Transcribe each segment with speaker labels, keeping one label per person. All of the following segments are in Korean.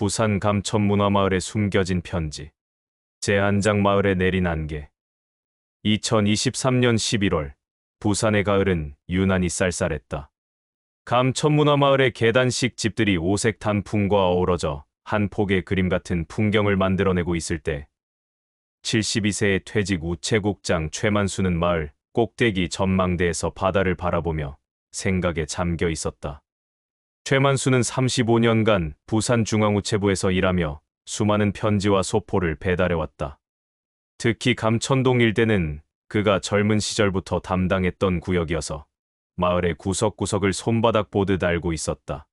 Speaker 1: 부산 감천문화마을에 숨겨진 편지. 제한장 마을에 내린 안개. 2023년 11월, 부산의 가을은 유난히 쌀쌀했다. 감천문화마을의 계단식 집들이 오색 단풍과 어우러져 한 폭의 그림 같은 풍경을 만들어내고 있을 때 72세의 퇴직 우체국장 최만수는 마을 꼭대기 전망대에서 바다를 바라보며 생각에 잠겨 있었다. 최만수는 35년간 부산중앙우체부에서 일하며 수많은 편지와 소포를 배달해왔다. 특히 감천동 일대는 그가 젊은 시절부터 담당했던 구역이어서 마을의 구석구석을 손바닥 보듯 알고 있었다.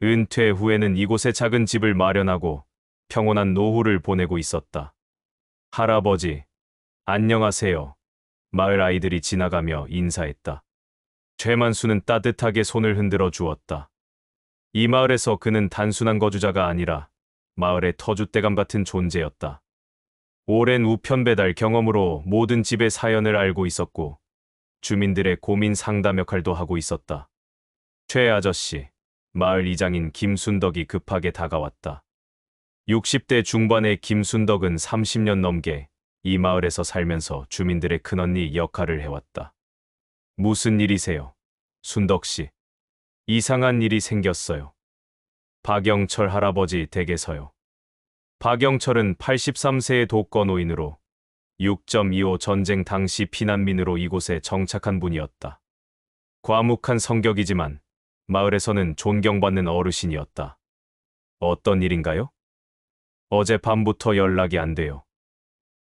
Speaker 1: 은퇴 후에는 이곳에 작은 집을 마련하고 평온한 노후를 보내고 있었다. 할아버지, 안녕하세요. 마을 아이들이 지나가며 인사했다. 최만수는 따뜻하게 손을 흔들어 주었다. 이 마을에서 그는 단순한 거주자가 아니라 마을의 터줏대감 같은 존재였다. 오랜 우편 배달 경험으로 모든 집의 사연을 알고 있었고 주민들의 고민 상담 역할도 하고 있었다. 최 아저씨, 마을 이장인 김순덕이 급하게 다가왔다. 60대 중반의 김순덕은 30년 넘게 이 마을에서 살면서 주민들의 큰언니 역할을 해왔다. 무슨 일이세요? 순덕 씨. 이상한 일이 생겼어요. 박영철 할아버지 댁에서요. 박영철은 83세의 독거노인으로 6.25 전쟁 당시 피난민으로 이곳에 정착한 분이었다. 과묵한 성격이지만 마을에서는 존경받는 어르신이었다. 어떤 일인가요? 어젯밤부터 연락이 안 돼요.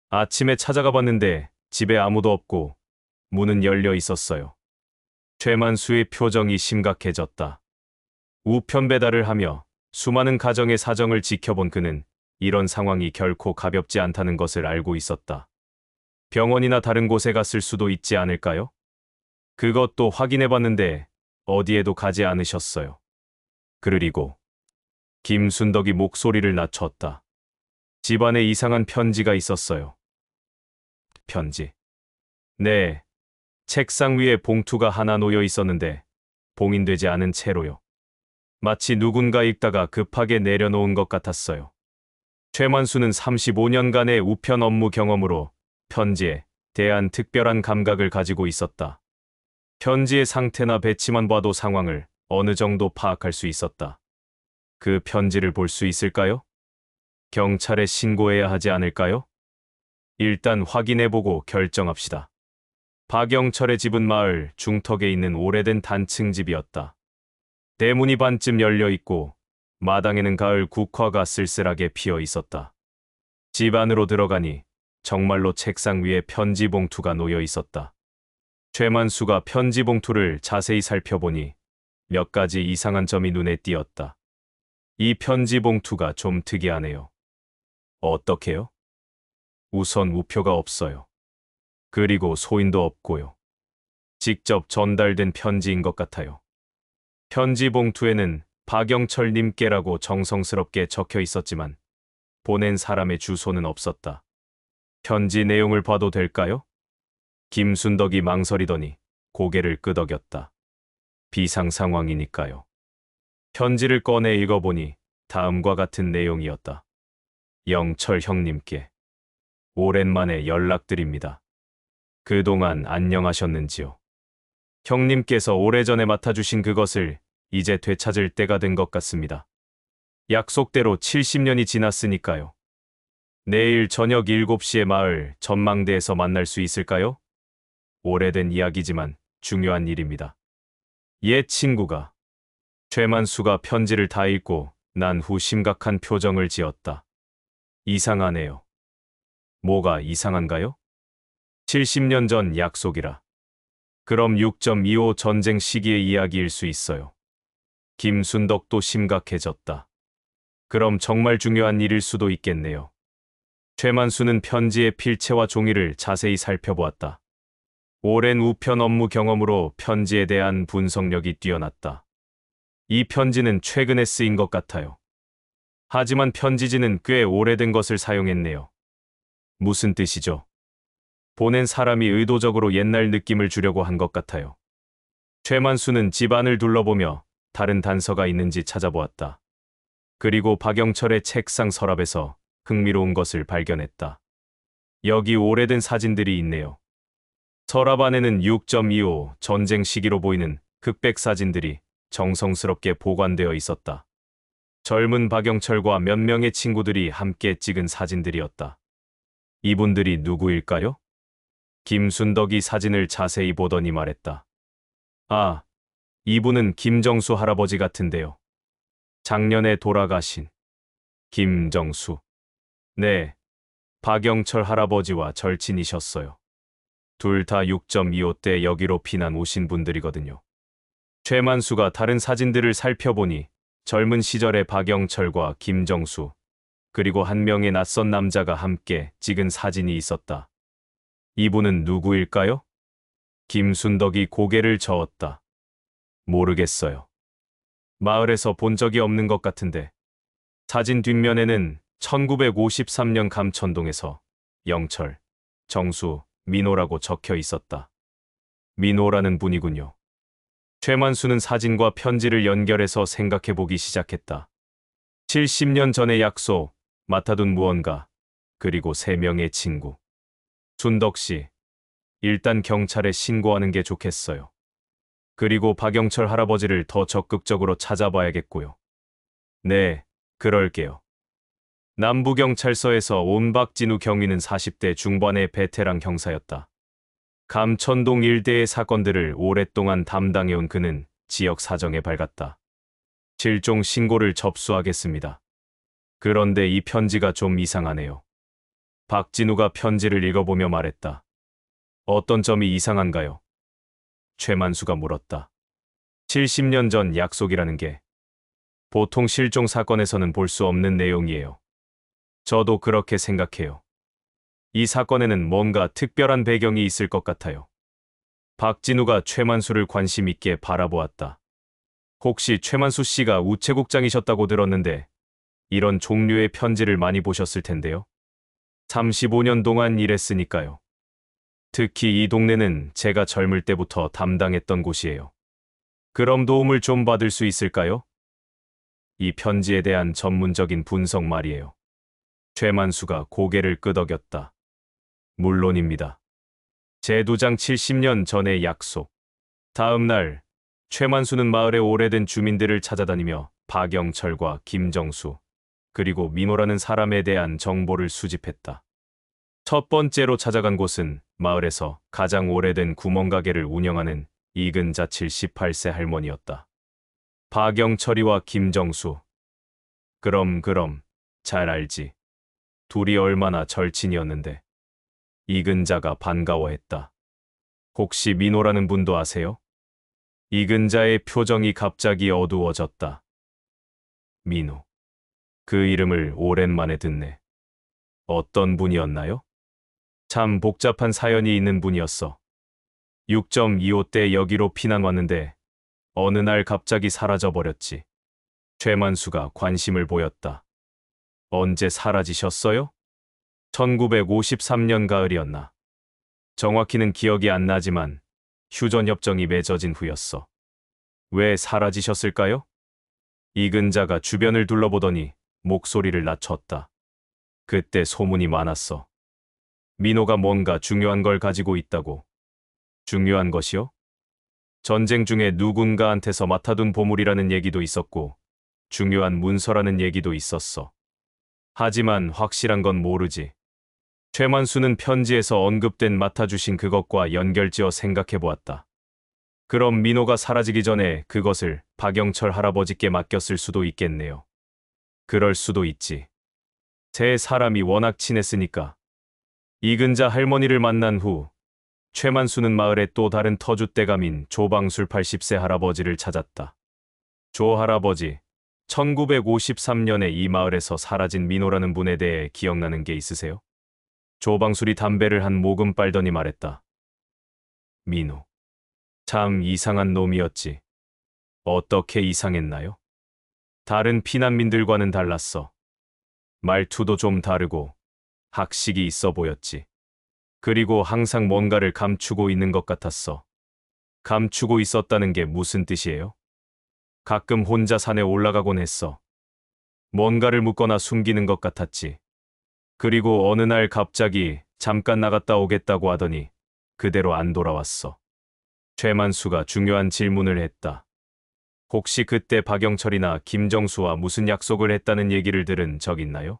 Speaker 1: 아침에 찾아가 봤는데 집에 아무도 없고 문은 열려 있었어요. 최만수의 표정이 심각해졌다. 우편 배달을 하며 수많은 가정의 사정을 지켜본 그는 이런 상황이 결코 가볍지 않다는 것을 알고 있었다. 병원이나 다른 곳에 갔을 수도 있지 않을까요? 그것도 확인해봤는데 어디에도 가지 않으셨어요. 그리고 김순덕이 목소리를 낮췄다. 집안에 이상한 편지가 있었어요. 편지. 네. 책상 위에 봉투가 하나 놓여 있었는데 봉인되지 않은 채로요. 마치 누군가 읽다가 급하게 내려놓은 것 같았어요. 최만수는 35년간의 우편 업무 경험으로 편지에 대한 특별한 감각을 가지고 있었다. 편지의 상태나 배치만 봐도 상황을 어느 정도 파악할 수 있었다. 그 편지를 볼 수 있을까요? 경찰에 신고해야 하지 않을까요? 일단 확인해보고 결정합시다. 박영철의 집은 마을 중턱에 있는 오래된 단층 집이었다. 대문이 반쯤 열려 있고 마당에는 가을 국화가 쓸쓸하게 피어 있었다. 집 안으로 들어가니 정말로 책상 위에 편지 봉투가 놓여 있었다. 최만수가 편지 봉투를 자세히 살펴보니 몇 가지 이상한 점이 눈에 띄었다. 이 편지 봉투가 좀 특이하네요. 어떻게요? 우선 우표가 없어요. 그리고 소인도 없고요. 직접 전달된 편지인 것 같아요. 편지 봉투에는 박영철 님께라고 정성스럽게 적혀 있었지만 보낸 사람의 주소는 없었다. 편지 내용을 봐도 될까요? 김순덕이 망설이더니 고개를 끄덕였다. 비상 상황이니까요. 편지를 꺼내 읽어보니 다음과 같은 내용이었다. 영철 형님께 오랜만에 연락드립니다. 그동안 안녕하셨는지요? 형님께서 오래전에 맡아주신 그것을 이제 되찾을 때가 된 것 같습니다. 약속대로 70년이 지났으니까요. 내일 저녁 7시에 마을 전망대에서 만날 수 있을까요? 오래된 이야기지만 중요한 일입니다. 옛 친구가. 최만수가 편지를 다 읽고 난 후 심각한 표정을 지었다. 이상하네요. 뭐가 이상한가요? 70년 전 약속이라. 그럼 6.25 전쟁 시기의 이야기일 수 있어요. 김순덕도 심각해졌다. 그럼 정말 중요한 일일 수도 있겠네요. 최만수는 편지의 필체와 종이를 자세히 살펴보았다. 오랜 우편 업무 경험으로 편지에 대한 분석력이 뛰어났다. 이 편지는 최근에 쓰인 것 같아요. 하지만 편지지는 꽤 오래된 것을 사용했네요. 무슨 뜻이죠? 보낸 사람이 의도적으로 옛날 느낌을 주려고 한 것 같아요. 최만수는 집안을 둘러보며 다른 단서가 있는지 찾아보았다. 그리고 박영철의 책상 서랍에서 흥미로운 것을 발견했다. 여기 오래된 사진들이 있네요. 서랍 안에는 6.25 전쟁 시기로 보이는 흑백 사진들이 정성스럽게 보관되어 있었다. 젊은 박영철과 몇 명의 친구들이 함께 찍은 사진들이었다. 이분들이 누구일까요? 김순덕이 사진을 자세히 보더니 말했다. 아, 이분은 김정수 할아버지 같은데요. 작년에 돌아가신 김정수. 네, 박영철 할아버지와 절친이셨어요. 둘 다 6.25 때 여기로 피난 오신 분들이거든요. 최만수가 다른 사진들을 살펴보니 젊은 시절의 박영철과 김정수, 그리고 한 명의 낯선 남자가 함께 찍은 사진이 있었다. 이분은 누구일까요? 김순덕이 고개를 저었다. 모르겠어요. 마을에서 본 적이 없는 것 같은데. 사진 뒷면에는 1953년 감천동에서 영철, 정수, 민호라고 적혀 있었다. 민호라는 분이군요. 최만수는 사진과 편지를 연결해서 생각해보기 시작했다. 70년 전의 약속, 맡아둔 무언가, 그리고 3명의 친구. 순덕 씨, 일단 경찰에 신고하는 게 좋겠어요. 그리고 박영철 할아버지를 더 적극적으로 찾아봐야겠고요. 네, 그럴게요. 남부경찰서에서 온 박진우 경위는 40대 중반의 베테랑 형사였다. 감천동 일대의 사건들을 오랫동안 담당해온 그는 지역 사정에 밝았다. 실종 신고를 접수하겠습니다. 그런데 이 편지가 좀 이상하네요. 박진우가 편지를 읽어보며 말했다. 어떤 점이 이상한가요? 최만수가 물었다. 70년 전 약속이라는 게 보통 실종 사건에서는 볼 수 없는 내용이에요. 저도 그렇게 생각해요. 이 사건에는 뭔가 특별한 배경이 있을 것 같아요. 박진우가 최만수를 관심 있게 바라보았다. 혹시 최만수 씨가 우체국장이셨다고 들었는데 이런 종류의 편지를 많이 보셨을 텐데요. 35년 동안 일했으니까요. 특히 이 동네는 제가 젊을 때부터 담당했던 곳이에요. 그럼 도움을 좀 받을 수 있을까요? 이 편지에 대한 전문적인 분석 말이에요. 최만수가 고개를 끄덕였다. 물론입니다. 제도장 70년 전의 약속. 다음 날, 최만수는 마을의 오래된 주민들을 찾아다니며 박영철과 김정수, 그리고 민호라는 사람에 대한 정보를 수집했다. 첫 번째로 찾아간 곳은 마을에서 가장 오래된 구멍가게를 운영하는 이근자 78세 할머니였다. 박영철이와 김정수. 그럼 잘 알지. 둘이 얼마나 절친이었는데. 이근자가 반가워했다. 혹시 민호라는 분도 아세요? 이근자의 표정이 갑자기 어두워졌다. 민호. 그 이름을 오랜만에 듣네. 어떤 분이었나요? 참 복잡한 사연이 있는 분이었어. 6.25 때 여기로 피난 왔는데 어느 날 갑자기 사라져버렸지. 최만수가 관심을 보였다. 언제 사라지셨어요? 1953년 가을이었나. 정확히는 기억이 안 나지만 휴전협정이 맺어진 후였어. 왜 사라지셨을까요? 이근자가 주변을 둘러보더니 목소리를 낮췄다. 그때 소문이 많았어. 민호가 뭔가 중요한 걸 가지고 있다고. 중요한 것이요? 전쟁 중에 누군가한테서 맡아둔 보물이라는 얘기도 있었고 중요한 문서라는 얘기도 있었어. 하지만 확실한 건 모르지. 최만수는 편지에서 언급된 맡아주신 그것과 연결지어 생각해보았다. 그럼 민호가 사라지기 전에 그것을 박영철 할아버지께 맡겼을 수도 있겠네요. 그럴 수도 있지. 세 사람이 워낙 친했으니까. 이근자 할머니를 만난 후 최만수는 마을의 또 다른 터줏대감인 조방술 80세 할아버지를 찾았다. 조 할아버지, 1953년에 이 마을에서 사라진 민호라는 분에 대해 기억나는 게 있으세요? 조방술이 담배를 한 모금 빨더니 말했다. 민호. 참 이상한 놈이었지. 어떻게 이상했나요? 다른 피난민들과는 달랐어. 말투도 좀 다르고 학식이 있어 보였지. 그리고 항상 뭔가를 감추고 있는 것 같았어. 감추고 있었다는 게 무슨 뜻이에요? 가끔 혼자 산에 올라가곤 했어. 뭔가를 묻거나 숨기는 것 같았지. 그리고 어느 날 갑자기 잠깐 나갔다 오겠다고 하더니 그대로 안 돌아왔어. 최만수가 중요한 질문을 했다. 혹시 그때 박영철이나 김정수와 무슨 약속을 했다는 얘기를 들은 적 있나요?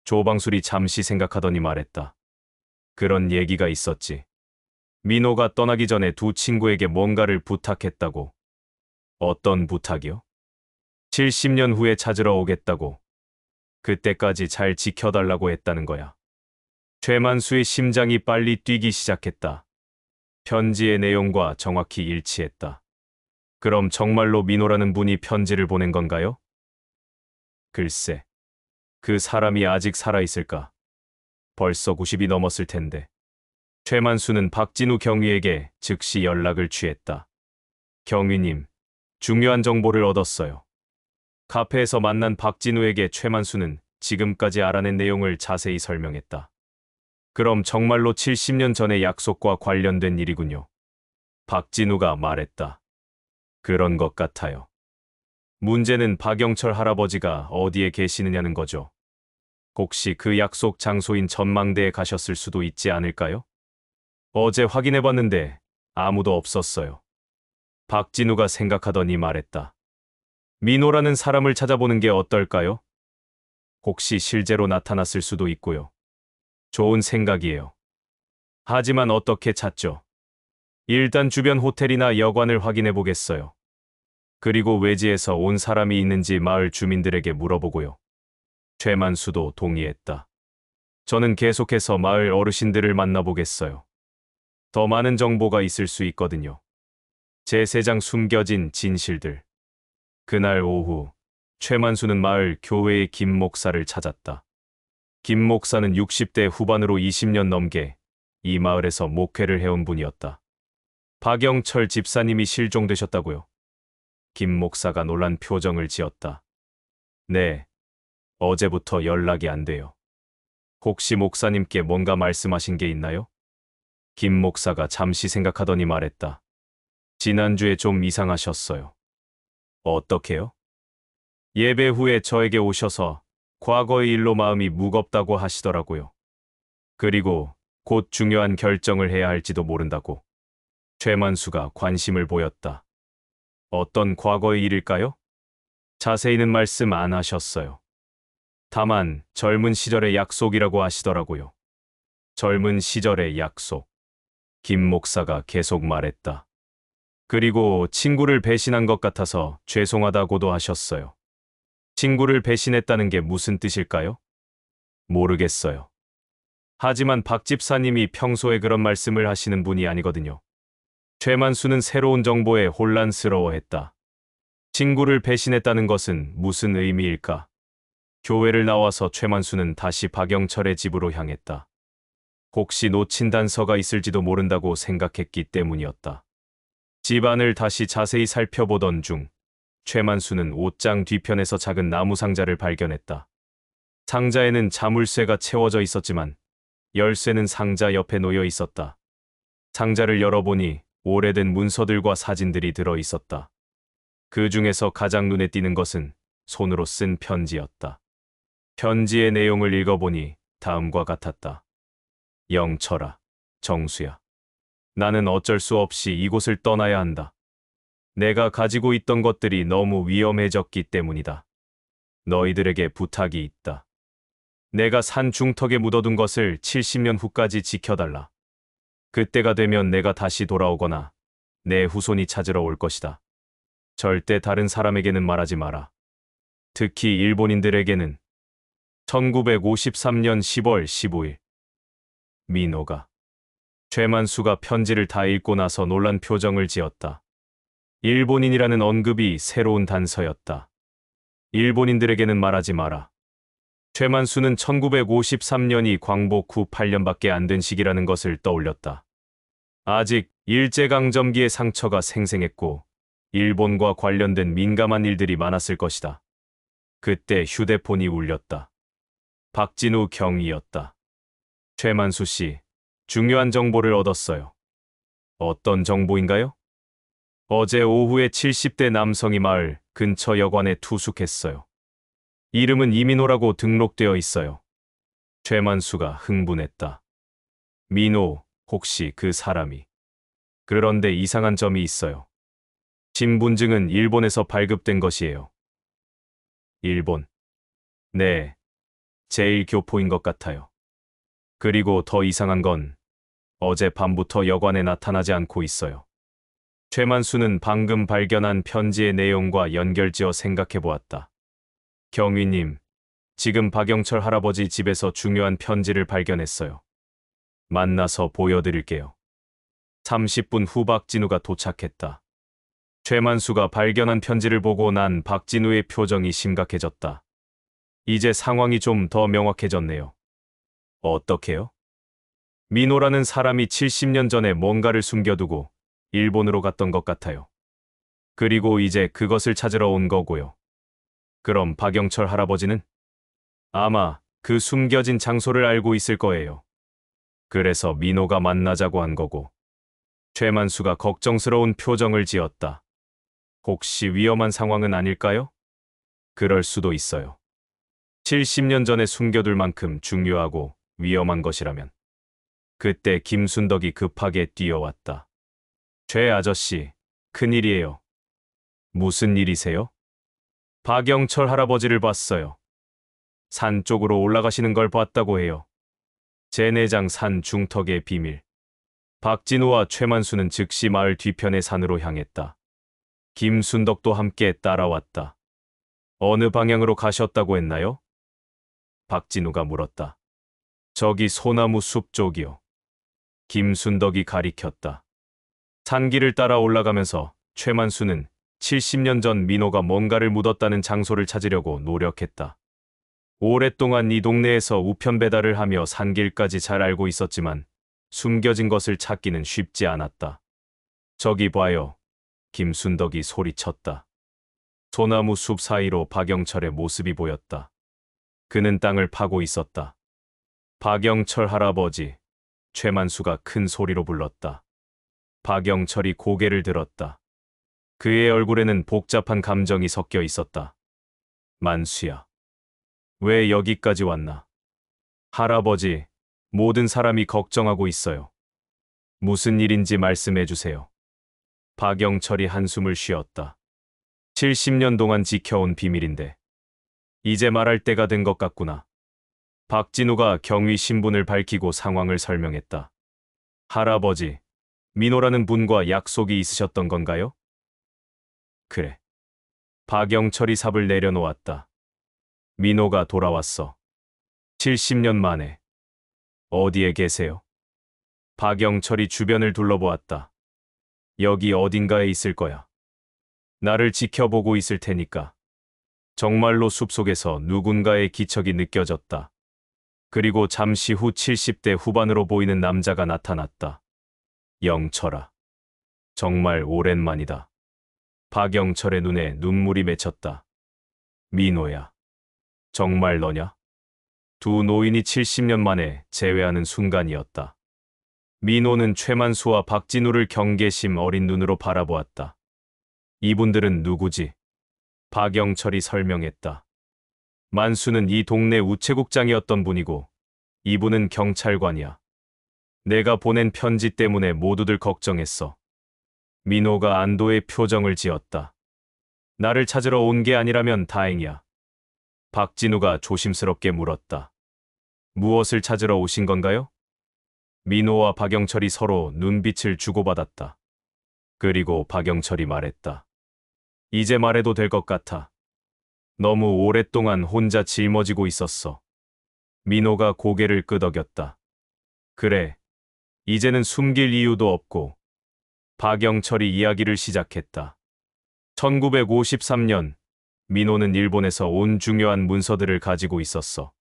Speaker 1: 조방술이 잠시 생각하더니 말했다. 그런 얘기가 있었지. 민호가 떠나기 전에 두 친구에게 뭔가를 부탁했다고. 어떤 부탁이요? 70년 후에 찾으러 오겠다고. 그때까지 잘 지켜달라고 했다는 거야. 최만수의 심장이 빨리 뛰기 시작했다. 편지의 내용과 정확히 일치했다. 그럼 정말로 민호라는 분이 편지를 보낸 건가요? 글쎄, 그 사람이 아직 살아있을까? 벌써 90이 넘었을 텐데. 최만수는 박진우 경위에게 즉시 연락을 취했다. 경위님, 중요한 정보를 얻었어요. 카페에서 만난 박진우에게 최만수는 지금까지 알아낸 내용을 자세히 설명했다. 그럼 정말로 70년 전의 약속과 관련된 일이군요. 박진우가 말했다. 그런 것 같아요. 문제는 박영철 할아버지가 어디에 계시느냐는 거죠. 혹시 그 약속 장소인 전망대에 가셨을 수도 있지 않을까요? 어제 확인해봤는데 아무도 없었어요. 박진우가 생각하더니 말했다. 민호라는 사람을 찾아보는 게 어떨까요? 혹시 실제로 나타났을 수도 있고요. 좋은 생각이에요. 하지만 어떻게 찾죠? 일단 주변 호텔이나 여관을 확인해 보겠어요. 그리고 외지에서 온 사람이 있는지 마을 주민들에게 물어보고요. 최만수도 동의했다. 저는 계속해서 마을 어르신들을 만나보겠어요. 더 많은 정보가 있을 수 있거든요. 제세장 숨겨진 진실들. 그날 오후, 최만수는 마을 교회의 김 목사를 찾았다. 김 목사는 60대 후반으로 20년 넘게 이 마을에서 목회를 해온 분이었다. 박영철 집사님이 실종되셨다고요? 김 목사가 놀란 표정을 지었다. 네, 어제부터 연락이 안 돼요. 혹시 목사님께 뭔가 말씀하신 게 있나요? 김 목사가 잠시 생각하더니 말했다. 지난주에 좀 이상하셨어요. 어떻게요? 예배 후에 저에게 오셔서 과거의 일로 마음이 무겁다고 하시더라고요. 그리고 곧 중요한 결정을 해야 할지도 모른다고. 최만수가 관심을 보였다. 어떤 과거의 일일까요? 자세히는 말씀 안 하셨어요. 다만 젊은 시절의 약속이라고 하시더라고요. 젊은 시절의 약속. 김 목사가 계속 말했다. 그리고 친구를 배신한 것 같아서 죄송하다고도 하셨어요. 친구를 배신했다는 게 무슨 뜻일까요? 모르겠어요. 하지만 박 집사님이 평소에 그런 말씀을 하시는 분이 아니거든요. 최만수는 새로운 정보에 혼란스러워했다. 친구를 배신했다는 것은 무슨 의미일까? 교회를 나와서 최만수는 다시 박영철의 집으로 향했다. 혹시 놓친 단서가 있을지도 모른다고 생각했기 때문이었다. 집안을 다시 자세히 살펴보던 중 최만수는 옷장 뒤편에서 작은 나무 상자를 발견했다. 상자에는 자물쇠가 채워져 있었지만 열쇠는 상자 옆에 놓여 있었다. 상자를 열어보니 오래된 문서들과 사진들이 들어 있었다. 그 중에서 가장 눈에 띄는 것은 손으로 쓴 편지였다. 편지의 내용을 읽어보니 다음과 같았다. 영철아, 정수야. 나는 어쩔 수 없이 이곳을 떠나야 한다. 내가 가지고 있던 것들이 너무 위험해졌기 때문이다. 너희들에게 부탁이 있다. 내가 산 중턱에 묻어둔 것을 70년 후까지 지켜달라. 그때가 되면 내가 다시 돌아오거나 내 후손이 찾으러 올 것이다. 절대 다른 사람에게는 말하지 마라. 특히 일본인들에게는. 1953년 10월 15일. 민호가. 최만수가 편지를 다 읽고 나서 놀란 표정을 지었다. 일본인이라는 언급이 새로운 단서였다. 일본인들에게는 말하지 마라. 최만수는 1953년이 광복 후 8년밖에 안 된 시기라는 것을 떠올렸다. 아직 일제강점기의 상처가 생생했고 일본과 관련된 민감한 일들이 많았을 것이다. 그때 휴대폰이 울렸다. 박진우 경위였다. 최만수 씨, 중요한 정보를 얻었어요. 어떤 정보인가요? 어제 오후에 70대 남성이 마을 근처 여관에 투숙했어요. 이름은 이민호라고 등록되어 있어요. 최만수가 흥분했다. 민호, 혹시 그 사람이. 그런데 이상한 점이 있어요. 신분증은 일본에서 발급된 것이에요. 일본. 네, 제일 교포인 것 같아요. 그리고 더 이상한 건 어제 밤부터 여관에 나타나지 않고 있어요. 최만수는 방금 발견한 편지의 내용과 연결지어 생각해 보았다. 경위님, 지금 박영철 할아버지 집에서 중요한 편지를 발견했어요. 만나서 보여드릴게요. 30분 후 박진우가 도착했다. 최만수가 발견한 편지를 보고 난 박진우의 표정이 심각해졌다. 이제 상황이 좀 더 명확해졌네요. 어떻게요? 민호라는 사람이 70년 전에 뭔가를 숨겨두고 일본으로 갔던 것 같아요. 그리고 이제 그것을 찾으러 온 거고요. 그럼 박영철 할아버지는? 아마 그 숨겨진 장소를 알고 있을 거예요. 그래서 민호가 만나자고 한 거고. 최만수가 걱정스러운 표정을 지었다. 혹시 위험한 상황은 아닐까요? 그럴 수도 있어요. 70년 전에 숨겨둘 만큼 중요하고 위험한 것이라면. 그때 김순덕이 급하게 뛰어왔다. 최 아저씨, 큰일이에요. 무슨 일이세요? 박영철 할아버지를 봤어요. 산 쪽으로 올라가시는 걸 봤다고 해요. 제 내장 산 중턱의 비밀. 박진우와 최만수는 즉시 마을 뒤편의 산으로 향했다. 김순덕도 함께 따라왔다. 어느 방향으로 가셨다고 했나요? 박진우가 물었다. 저기 소나무 숲 쪽이요. 김순덕이 가리켰다. 산길을 따라 올라가면서 최만수는 70년 전 민호가 뭔가를 묻었다는 장소를 찾으려고 노력했다. 오랫동안 이 동네에서 우편 배달을 하며 산길까지 잘 알고 있었지만 숨겨진 것을 찾기는 쉽지 않았다. 저기 봐요. 김순덕이 소리쳤다. 소나무 숲 사이로 박영철의 모습이 보였다. 그는 땅을 파고 있었다. 박영철 할아버지, 최만수가 큰 소리로 불렀다. 박영철이 고개를 들었다. 그의 얼굴에는 복잡한 감정이 섞여 있었다. 만수야, 왜 여기까지 왔나? 할아버지, 모든 사람이 걱정하고 있어요. 무슨 일인지 말씀해 주세요. 박영철이 한숨을 쉬었다. 70년 동안 지켜온 비밀인데 이제 말할 때가 된 것 같구나. 박진우가 경위 신분을 밝히고 상황을 설명했다. 할아버지, 민호라는 분과 약속이 있으셨던 건가요? 그래. 박영철이 삽을 내려놓았다. 민호가 돌아왔어. 70년 만에. 어디에 계세요? 박영철이 주변을 둘러보았다. 여기 어딘가에 있을 거야. 나를 지켜보고 있을 테니까. 정말로 숲속에서 누군가의 기척이 느껴졌다. 그리고 잠시 후 70대 후반으로 보이는 남자가 나타났다. 영철아. 정말 오랜만이다. 박영철의 눈에 눈물이 맺혔다. 민호야. 정말 너냐? 두 노인이 70년 만에 재회하는 순간이었다. 민호는 최만수와 박진우를 경계심 어린 눈으로 바라보았다. 이분들은 누구지? 박영철이 설명했다. 만수는 이 동네 우체국장이었던 분이고 이분은 경찰관이야. 내가 보낸 편지 때문에 모두들 걱정했어. 민호가 안도의 표정을 지었다. 나를 찾으러 온 게 아니라면 다행이야. 박진우가 조심스럽게 물었다. 무엇을 찾으러 오신 건가요? 민호와 박영철이 서로 눈빛을 주고받았다. 그리고 박영철이 말했다. 이제 말해도 될 것 같아. 너무 오랫동안 혼자 짊어지고 있었어. 민호가 고개를 끄덕였다. 그래, 이제는 숨길 이유도 없고. 박영철이 이야기를 시작했다. 1953년, 민호는 일본에서 온 중요한 문서들을 가지고 있었어.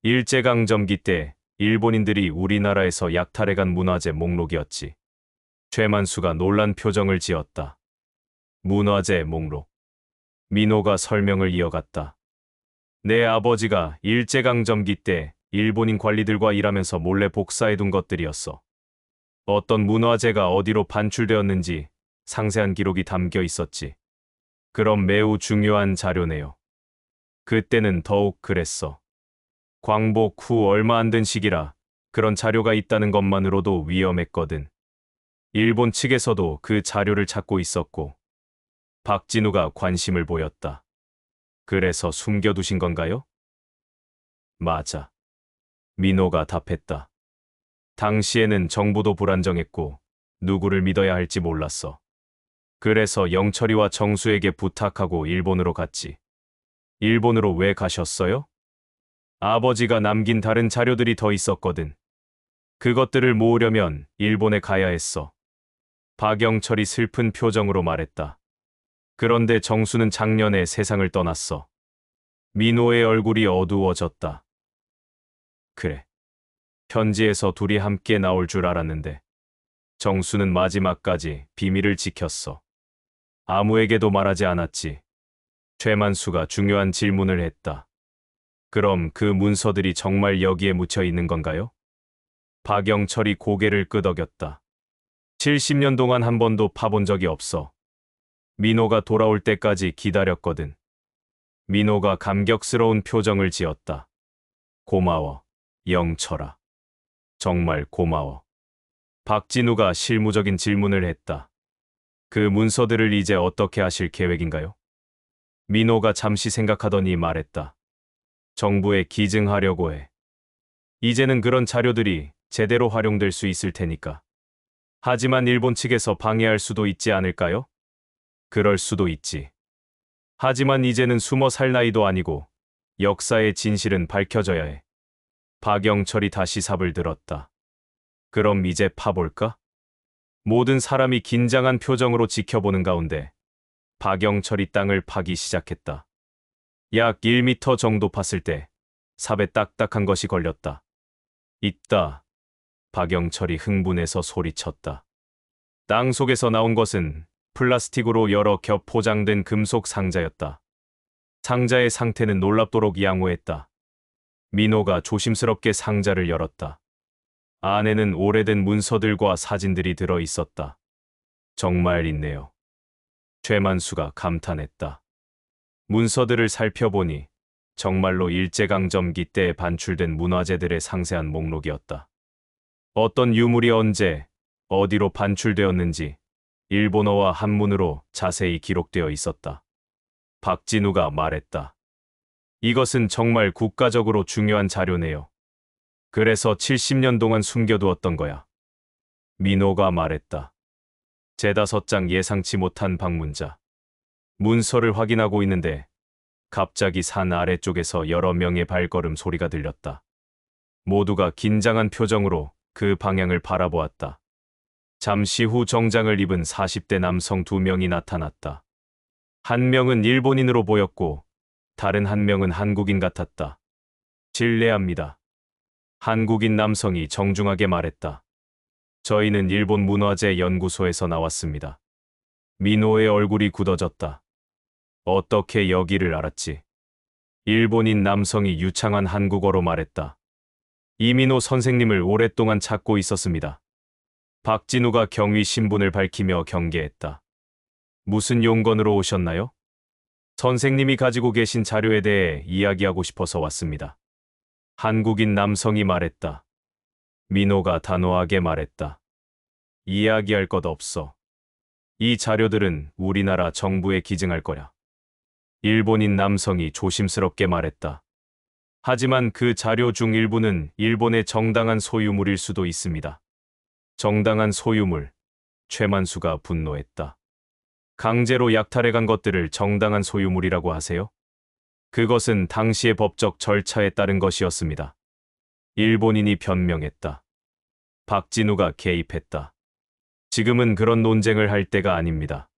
Speaker 1: 일제강점기 때 일본인들이 우리나라에서 약탈해간 문화재 목록이었지. 최만수가 놀란 표정을 지었다. 문화재 목록. 민호가 설명을 이어갔다. 내 아버지가 일제강점기 때 일본인 관리들과 일하면서 몰래 복사해둔 것들이었어. 어떤 문화재가 어디로 반출되었는지 상세한 기록이 담겨 있었지. 그럼 매우 중요한 자료네요. 그때는 더욱 그랬어. 광복 후 얼마 안 된 시기라 그런 자료가 있다는 것만으로도 위험했거든. 일본 측에서도 그 자료를 찾고 있었고 박진우가 관심을 보였다. 그래서 숨겨두신 건가요? 맞아. 민호가 답했다. 당시에는 정부도 불안정했고 누구를 믿어야 할지 몰랐어. 그래서 영철이와 정수에게 부탁하고 일본으로 갔지. 일본으로 왜 가셨어요? 아버지가 남긴 다른 자료들이 더 있었거든. 그것들을 모으려면 일본에 가야 했어. 박영철이 슬픈 표정으로 말했다. 그런데 정수는 작년에 세상을 떠났어. 민호의 얼굴이 어두워졌다. 그래. 편지에서 둘이 함께 나올 줄 알았는데 정수는 마지막까지 비밀을 지켰어. 아무에게도 말하지 않았지. 최만수가 중요한 질문을 했다. 그럼 그 문서들이 정말 여기에 묻혀 있는 건가요? 박영철이 고개를 끄덕였다. 70년 동안 한 번도 파본 적이 없어. 민호가 돌아올 때까지 기다렸거든. 민호가 감격스러운 표정을 지었다. 고마워, 영철아. 정말 고마워. 박진우가 실무적인 질문을 했다. 그 문서들을 이제 어떻게 하실 계획인가요? 민호가 잠시 생각하더니 말했다. 정부에 기증하려고 해. 이제는 그런 자료들이 제대로 활용될 수 있을 테니까. 하지만 일본 측에서 방해할 수도 있지 않을까요? 그럴 수도 있지. 하지만 이제는 숨어 살 나이도 아니고 역사의 진실은 밝혀져야 해. 박영철이 다시 삽을 들었다. 그럼 이제 파볼까? 모든 사람이 긴장한 표정으로 지켜보는 가운데 박영철이 땅을 파기 시작했다. 약 1미터 정도 팠을 때 삽에 딱딱한 것이 걸렸다. 있다. 박영철이 흥분해서 소리쳤다. 땅 속에서 나온 것은 플라스틱으로 여러 겹 포장된 금속 상자였다. 상자의 상태는 놀랍도록 양호했다. 민호가 조심스럽게 상자를 열었다. 안에는 오래된 문서들과 사진들이 들어 있었다. 정말 있네요. 최만수가 감탄했다. 문서들을 살펴보니 정말로 일제강점기 때 반출된 문화재들의 상세한 목록이었다. 어떤 유물이 언제, 어디로 반출되었는지 일본어와 한문으로 자세히 기록되어 있었다. 박진우가 말했다. 이것은 정말 국가적으로 중요한 자료네요. 그래서 70년 동안 숨겨두었던 거야. 민호가 말했다. 제5장 예상치 못한 방문자. 문서를 확인하고 있는데 갑자기 산 아래쪽에서 여러 명의 발걸음 소리가 들렸다. 모두가 긴장한 표정으로 그 방향을 바라보았다. 잠시 후 정장을 입은 40대 남성 2명이 나타났다. 한 명은 일본인으로 보였고 다른 한 명은 한국인 같았다. 실례합니다. 한국인 남성이 정중하게 말했다. 저희는 일본 문화재 연구소에서 나왔습니다. 민호의 얼굴이 굳어졌다. 어떻게 여기를 알았지? 일본인 남성이 유창한 한국어로 말했다. 이민호 선생님을 오랫동안 찾고 있었습니다. 박진우가 경위 신분을 밝히며 경계했다. 무슨 용건으로 오셨나요? 선생님이 가지고 계신 자료에 대해 이야기하고 싶어서 왔습니다. 한국인 남성이 말했다. 민호가 단호하게 말했다. 이야기할 것 없어. 이 자료들은 우리나라 정부에 기증할 거야. 일본인 남성이 조심스럽게 말했다. 하지만 그 자료 중 일부는 일본의 정당한 소유물일 수도 있습니다. 정당한 소유물. 최만수가 분노했다. 강제로 약탈해간 것들을 정당한 소유물이라고 하세요? 그것은 당시의 법적 절차에 따른 것이었습니다. 일본인이 변명했다. 박진우가 개입했다. 지금은 그런 논쟁을 할 때가 아닙니다.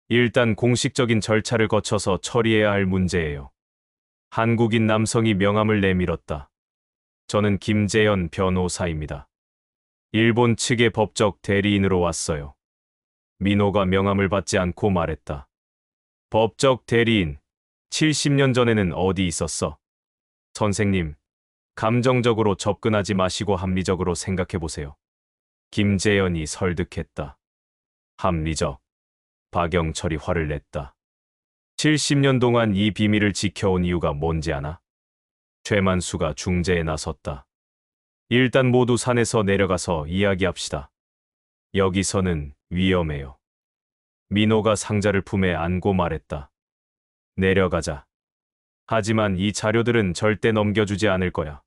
Speaker 1: 일단 공식적인 절차를 거쳐서 처리해야 할 문제예요. 한국인 남성이 명함을 내밀었다. 저는 김재현 변호사입니다. 일본 측의 법적 대리인으로 왔어요. 민호가 명함을 받지 않고 말했다. 법적 대리인, 70년 전에는 어디 있었어? 선생님, 감정적으로 접근하지 마시고 합리적으로 생각해 보세요. 김재현이 설득했다. 합리적. 박영철이 화를 냈다. 70년 동안 이 비밀을 지켜온 이유가 뭔지 아나? 최만수가 중재에 나섰다. 일단 모두 산에서 내려가서 이야기합시다. 여기서는 위험해요. 민호가 상자를 품에 안고 말했다. 내려가자. 하지만 이 자료들은 절대 넘겨주지 않을 거야.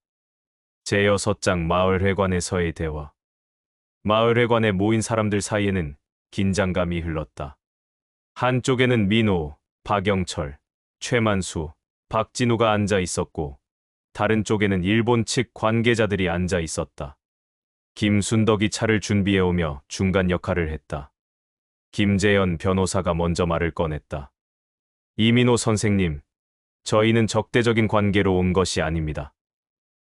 Speaker 1: 제6장 마을회관에서의 대화. 마을회관에 모인 사람들 사이에는 긴장감이 흘렀다. 한쪽에는 민호, 박영철, 최만수, 박진우가 앉아 있었고 다른 쪽에는 일본 측 관계자들이 앉아 있었다. 김순덕이 차를 준비해오며 중간 역할을 했다. 김재현 변호사가 먼저 말을 꺼냈다. 이민호 선생님, 저희는 적대적인 관계로 온 것이 아닙니다.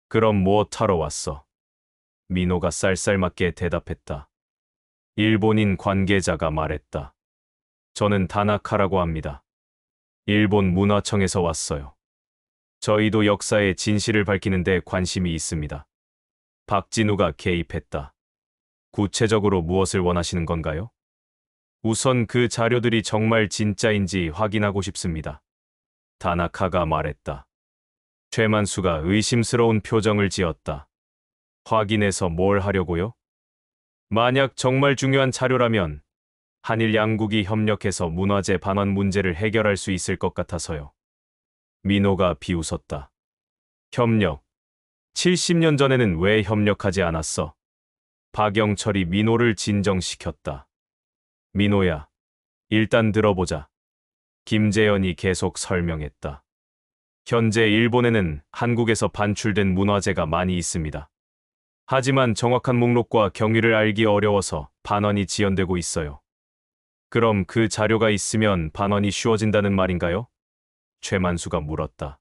Speaker 1: 그럼 무엇하러 왔어? 민호가 쌀쌀맞게 대답했다. 일본인 관계자가 말했다. 저는 다나카라고 합니다. 일본 문화청에서 왔어요. 저희도 역사의 진실을 밝히는 데 관심이 있습니다. 박진우가 개입했다. 구체적으로 무엇을 원하시는 건가요? 우선 그 자료들이 정말 진짜인지 확인하고 싶습니다. 다나카가 말했다. 최만수가 의심스러운 표정을 지었다. 확인해서 뭘 하려고요? 만약 정말 중요한 자료라면 한일 양국이 협력해서 문화재 반환 문제를 해결할 수 있을 것 같아서요. 민호가 비웃었다. 협력. 70년 전에는 왜 협력하지 않았어? 박영철이 민호를 진정시켰다. 민호야, 일단 들어보자. 김재현이 계속 설명했다. 현재 일본에는 한국에서 반출된 문화재가 많이 있습니다. 하지만 정확한 목록과 경위를 알기 어려워서 반환이 지연되고 있어요. 그럼 그 자료가 있으면 반환이 쉬워진다는 말인가요? 최만수가 물었다.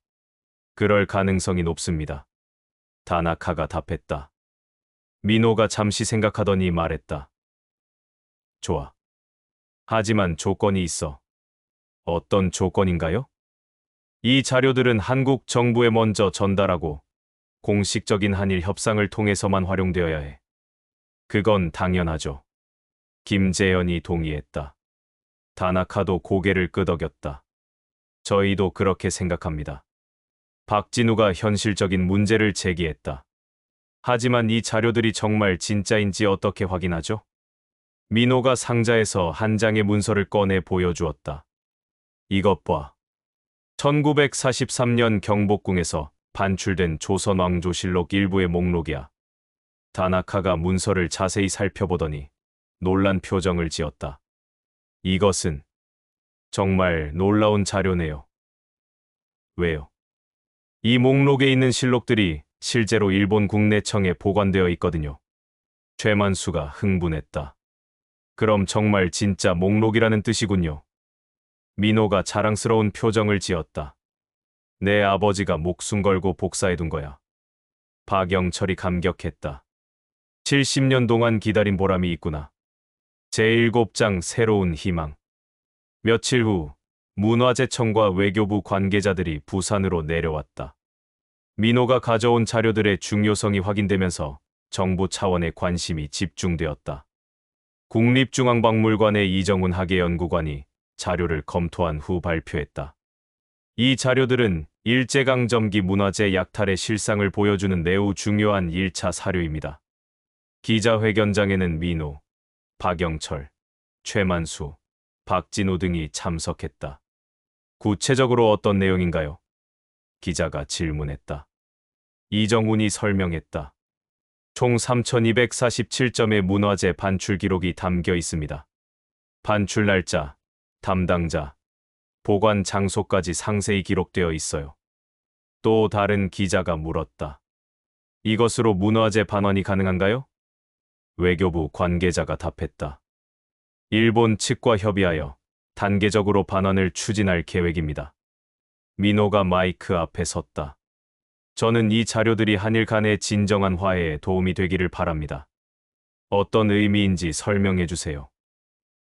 Speaker 1: 그럴 가능성이 높습니다. 다나카가 답했다. 민호가 잠시 생각하더니 말했다. 좋아. 하지만 조건이 있어. 어떤 조건인가요? 이 자료들은 한국 정부에 먼저 전달하고 공식적인 한일 협상을 통해서만 활용되어야 해. 그건 당연하죠. 김재현이 동의했다. 다나카도 고개를 끄덕였다. 저희도 그렇게 생각합니다. 박진우가 현실적인 문제를 제기했다. 하지만 이 자료들이 정말 진짜인지 어떻게 확인하죠? 민호가 상자에서 한 장의 문서를 꺼내 보여주었다. 이것 봐. 1943년 경복궁에서 반출된 조선 왕조실록 일부의 목록이야. 다나카가 문서를 자세히 살펴보더니 놀란 표정을 지었다. 이것은 정말 놀라운 자료네요. 왜요? 이 목록에 있는 실록들이 실제로 일본 국내청에 보관되어 있거든요. 최만수가 흥분했다. 그럼 정말 진짜 목록이라는 뜻이군요. 민호가 자랑스러운 표정을 지었다. 내 아버지가 목숨 걸고 복사해둔 거야. 박영철이 감격했다. 70년 동안 기다린 보람이 있구나. 제7장 새로운 희망. 며칠 후 문화재청과 외교부 관계자들이 부산으로 내려왔다. 민호가 가져온 자료들의 중요성이 확인되면서 정부 차원의 관심이 집중되었다. 국립중앙박물관의 이정훈 학예연구관이 자료를 검토한 후 발표했다. 이 자료들은 일제강점기 문화재 약탈의 실상을 보여주는 매우 중요한 1차 사료입니다. 기자회견장에는 민호, 박영철, 최만수, 박진우 등이 참석했다. 구체적으로 어떤 내용인가요? 기자가 질문했다. 이정훈이 설명했다. 총 3,247점의 문화재 반출 기록이 담겨 있습니다. 반출 날짜, 담당자, 보관 장소까지 상세히 기록되어 있어요. 또 다른 기자가 물었다. 이것으로 문화재 반환이 가능한가요? 외교부 관계자가 답했다. 일본 측과 협의하여 단계적으로 반환을 추진할 계획입니다. 민호가 마이크 앞에 섰다. 저는 이 자료들이 한일 간의 진정한 화해에 도움이 되기를 바랍니다. 어떤 의미인지 설명해 주세요.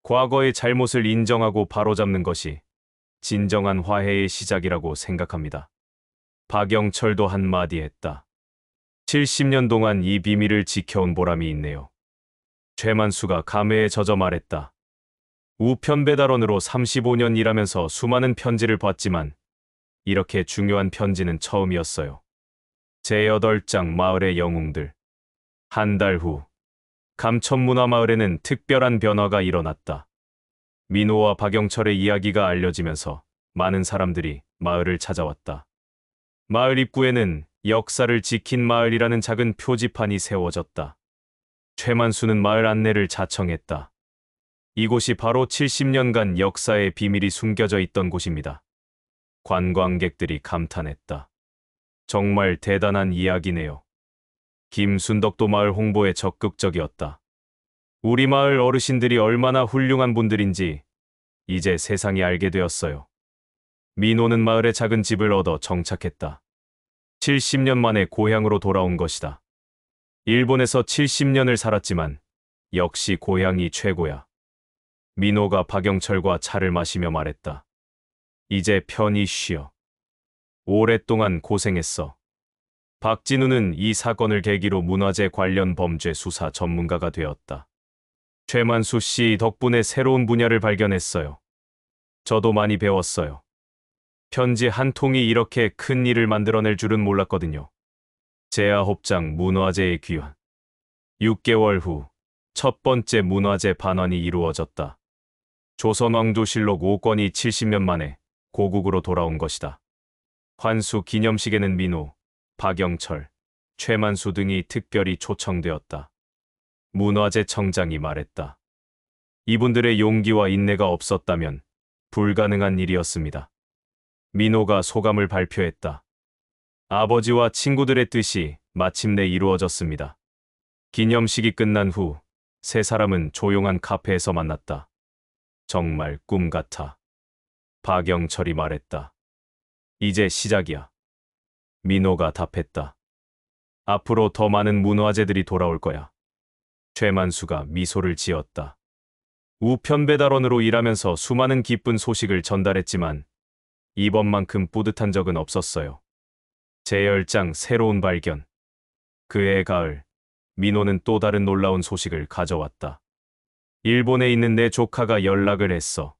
Speaker 1: 과거의 잘못을 인정하고 바로잡는 것이 진정한 화해의 시작이라고 생각합니다. 박영철도 한마디 했다. 70년 동안 이 비밀을 지켜온 보람이 있네요. 최만수가 감회에 젖어 말했다. 우편배달원으로 35년 일하면서 수많은 편지를 봤지만 이렇게 중요한 편지는 처음이었어요. 제8장 마을의 영웅들. 한 달 후, 감천문화마을에는 특별한 변화가 일어났다. 민호와 박영철의 이야기가 알려지면서 많은 사람들이 마을을 찾아왔다. 마을 입구에는 역사를 지킨 마을이라는 작은 표지판이 세워졌다. 최만수는 마을 안내를 자청했다. 이곳이 바로 70년간 역사의 비밀이 숨겨져 있던 곳입니다. 관광객들이 감탄했다. 정말 대단한 이야기네요. 김순덕도 마을 홍보에 적극적이었다. 우리 마을 어르신들이 얼마나 훌륭한 분들인지 이제 세상이 알게 되었어요. 민호는 마을에 작은 집을 얻어 정착했다. 70년 만에 고향으로 돌아온 것이다. 일본에서 70년을 살았지만 역시 고향이 최고야. 민호가 박영철과 차를 마시며 말했다. 이제 편히 쉬어. 오랫동안 고생했어. 박진우는 이 사건을 계기로 문화재 관련 범죄 수사 전문가가 되었다. 최만수 씨 덕분에 새로운 분야를 발견했어요. 저도 많이 배웠어요. 편지 한 통이 이렇게 큰 일을 만들어낼 줄은 몰랐거든요. 제9장 문화재의 귀환. 6개월 후 첫 번째 문화재 반환이 이루어졌다. 조선왕조실록 5권이 70년 만에 고국으로 돌아온 것이다. 환수 기념식에는 민호, 박영철, 최만수 등이 특별히 초청되었다. 문화재 청장이 말했다. 이분들의 용기와 인내가 없었다면 불가능한 일이었습니다. 민호가 소감을 발표했다. 아버지와 친구들의 뜻이 마침내 이루어졌습니다. 기념식이 끝난 후 세 사람은 조용한 카페에서 만났다. 정말 꿈 같아. 박영철이 말했다. 이제 시작이야. 민호가 답했다. 앞으로 더 많은 문화재들이 돌아올 거야. 최만수가 미소를 지었다. 우편배달원으로 일하면서 수많은 기쁜 소식을 전달했지만 이번만큼 뿌듯한 적은 없었어요. 제10장 새로운 발견. 그해 가을, 민호는 또 다른 놀라운 소식을 가져왔다. 일본에 있는 내 조카가 연락을 했어.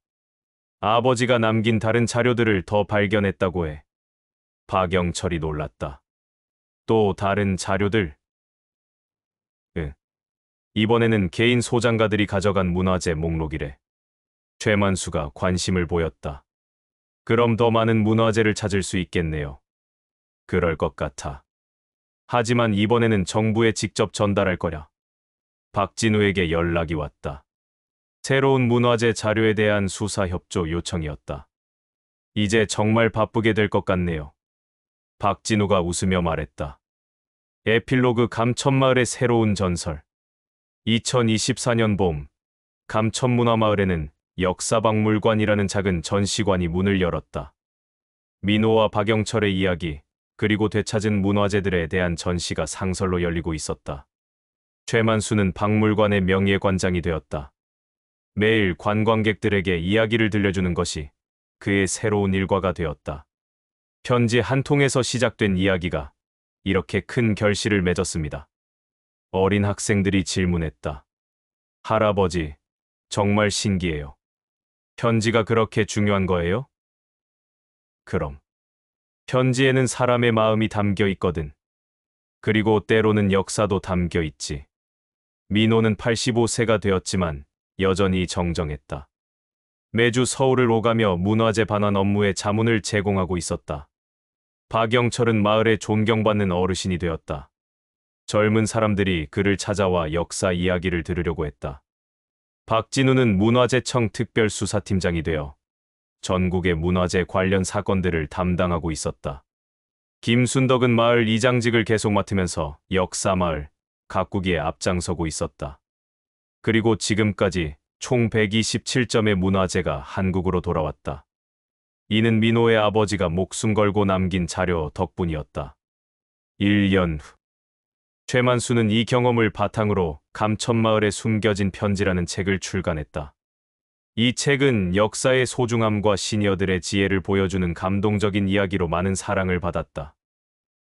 Speaker 1: 아버지가 남긴 다른 자료들을 더 발견했다고 해. 박영철이 놀랐다. 또 다른 자료들? 이번에는 개인 소장가들이 가져간 문화재 목록이래. 최만수가 관심을 보였다. 그럼 더 많은 문화재를 찾을 수 있겠네요. 그럴 것 같아. 하지만 이번에는 정부에 직접 전달할 거야. 박진우에게 연락이 왔다. 새로운 문화재 자료에 대한 수사 협조 요청이었다. 이제 정말 바쁘게 될 것 같네요. 박진우가 웃으며 말했다. 에필로그 감천마을의 새로운 전설. 2024년 봄, 감천문화마을에는 역사박물관이라는 작은 전시관이 문을 열었다. 민호와 박영철의 이야기, 그리고 되찾은 문화재들에 대한 전시가 상설로 열리고 있었다. 최만수는 박물관의 명예관장이 되었다. 매일 관광객들에게 이야기를 들려주는 것이 그의 새로운 일과가 되었다. 편지 한 통에서 시작된 이야기가 이렇게 큰 결실을 맺었습니다. 어린 학생들이 질문했다. 할아버지, 정말 신기해요. 편지가 그렇게 중요한 거예요? 그럼. 편지에는 사람의 마음이 담겨 있거든. 그리고 때로는 역사도 담겨 있지. 민호는 85세가 되었지만 여전히 정정했다. 매주 서울을 오가며 문화재 반환 업무에 자문을 제공하고 있었다. 박영철은 마을에 존경받는 어르신이 되었다. 젊은 사람들이 그를 찾아와 역사 이야기를 들으려고 했다. 박진우는 문화재청 특별수사팀장이 되어 전국의 문화재 관련 사건들을 담당하고 있었다. 김순덕은 마을 이장직을 계속 맡으면서 역사마을 가꾸기에 앞장서고 있었다. 그리고 지금까지 총 127점의 문화재가 한국으로 돌아왔다. 이는 민호의 아버지가 목숨 걸고 남긴 자료 덕분이었다. 1년 후, 최만수는 이 경험을 바탕으로 감천마을에 숨겨진 편지라는 책을 출간했다. 이 책은 역사의 소중함과 시니어들의 지혜를 보여주는 감동적인 이야기로 많은 사랑을 받았다.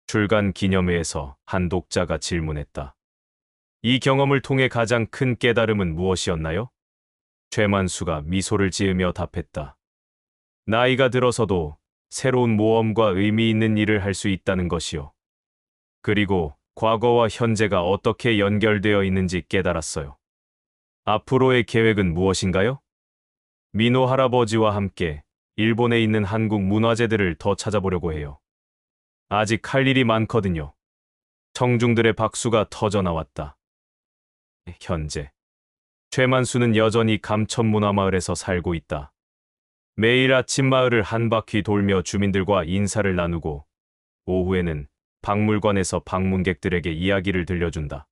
Speaker 1: 출간 기념회에서 한 독자가 질문했다. 이 경험을 통해 가장 큰 깨달음은 무엇이었나요? 최만수가 미소를 지으며 답했다. 나이가 들어서도 새로운 모험과 의미 있는 일을 할 수 있다는 것이요. 그리고 과거와 현재가 어떻게 연결되어 있는지 깨달았어요. 앞으로의 계획은 무엇인가요? 민호 할아버지와 함께 일본에 있는 한국 문화재들을 더 찾아보려고 해요. 아직 할 일이 많거든요. 청중들의 박수가 터져 나왔다. 현재 최만수는 여전히 감천문화마을에서 살고 있다. 매일 아침 마을을 한 바퀴 돌며 주민들과 인사를 나누고 오후에는 박물관에서 방문객들에게 이야기를 들려준다.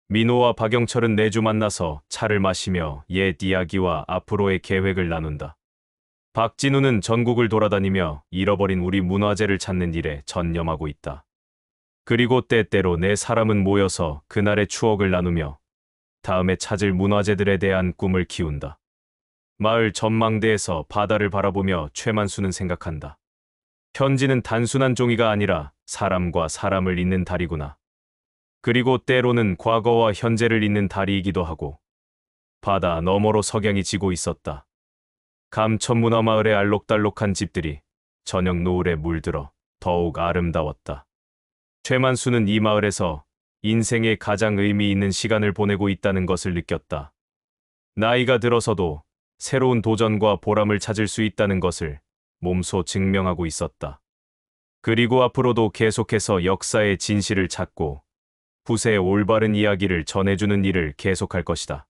Speaker 1: 민호와 박영철은 매주 만나서 차를 마시며 옛 이야기와 앞으로의 계획을 나눈다. 박진우는 전국을 돌아다니며 잃어버린 우리 문화재를 찾는 일에 전념하고 있다. 그리고 때때로 네 사람은 모여서 그날의 추억을 나누며 다음에 찾을 문화재들에 대한 꿈을 키운다. 마을 전망대에서 바다를 바라보며 최만수는 생각한다. 현지는 단순한 종이가 아니라 사람과 사람을 잇는 다리구나. 그리고 때로는 과거와 현재를 잇는 다리이기도 하고. 바다 너머로 석양이 지고 있었다. 감천문화마을의 알록달록한 집들이 저녁 노을에 물들어 더욱 아름다웠다. 최만수는 이 마을에서 인생의 가장 의미 있는 시간을 보내고 있다는 것을 느꼈다. 나이가 들어서도 새로운 도전과 보람을 찾을 수 있다는 것을 몸소 증명하고 있었다. 그리고 앞으로도 계속해서 역사의 진실을 찾고 후세의 올바른 이야기를 전해주는 일을 계속할 것이다.